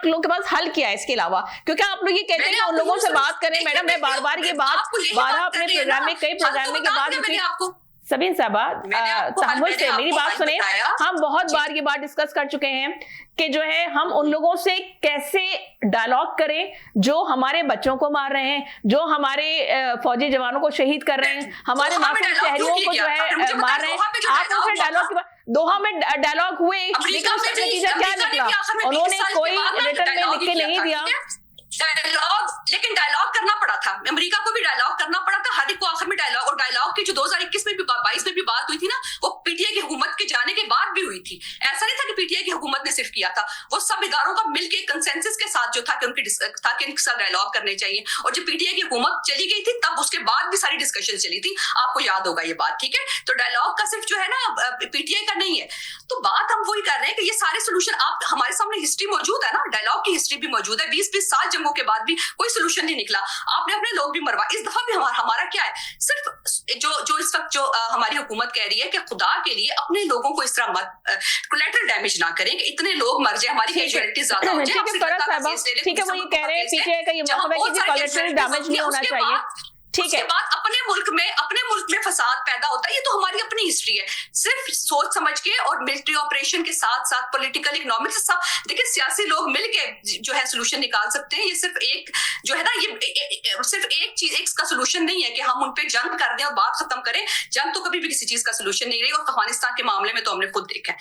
लोगों के पास हल क्या है इसके अलावा? क्योंकि आप लोग ये कहते हैं कि उन लोगों से बात करें। मैडम मैं बार बार ये बात 12 अपने प्रोग्राम में कई प्रोग्राम में के बाद सबीन साहबा तहम्मुल से मेरी बात सुने, हम बहुत बार ये बात डिस्कस कर चुके हैं कि जो है हम उन लोगों से कैसे डायलॉग करें जो हमारे बच्चों को मार रहे हैं, जो हमारे फौजी जवानों को शहीद कर रहे हैं, हमारे मासूम शहरियों को जो है मार रहे हैं। आप उनसे डायलॉग की दोहा में डायलॉग हुए, लेकिन उसका नतीजा क्या निकला? उन्होंने कोई रिटर्न में लिख के नहीं दिया डायलॉग, लेकिन डायलॉग करना पड़ा था। अमेरिका को भी डायलॉग करना पड़ा था, हर एक को आखिर में डायलॉग। और डायलॉग की जो 2021 में भी 22 में भी बात हुई थी ना, वो पीटीआई की हुकूमत के जाने के बाद भी हुई थी। ऐसा नहीं था कि पीटीआई की हुकूमत ने सिर्फ किया था, वो सब इदारों का मिलके कंसेंसस के साथ जो था कि उनके साथ डायलॉग करने चाहिए। और जब पीटीआई की हुकूमत चली गई थी तब उसके बाद भी सारी डिस्कशन चली थी, आपको याद होगा ये बात, ठीक है? तो डायलॉग का सिर्फ जो है ना पीटीआई का नहीं है। तो बात हम वही कर रहे हैं कि ये सारे सोल्यूशन आप हमारे सामने हिस्ट्री मौजूद है ना, डायलॉग की हिस्ट्री भी मौजूद है। 20-20 साल जंगों के बाद भी कोई सोल्यूशन नहीं निकला, आपने अपने लोग भी मरवा। इस दफा भी हमारा क्या है, सिर्फ जो इस वक्त जो हमारी हुकूमत कह रही है कि खुदा के लिए अपने लोगों को इस तरह मत कोलैटरल डैमेज ना करें कि इतने लोग मर जाए, हमारी कैजुअलिटी ज्यादा हो जाए। ठीक है, वो ये कह रहे हैं पीटीआई का ये मतलब है कि कोलैटरल डैमेज नहीं होना चाहिए। ठीक है, बात अपने मुल्क में फसाद पैदा होता है, ये तो हमारी अपनी हिस्ट्री है। सिर्फ सोच समझ के और मिलिट्री ऑपरेशन के साथ साथ पॉलिटिकल इकोनॉमिक सब देखिए, सियासी लोग मिलके जो है सोल्यूशन निकाल सकते हैं। ये सिर्फ एक जो है ना, ये सिर्फ एक चीज एक का सोल्यूशन नहीं है कि हम उन पे जंग कर दें और बात खत्म करें। जंग तो कभी भी किसी चीज का सोल्यूशन नहीं रही, और अफगानिस्तान के मामले में तो हमने खुद देखा है।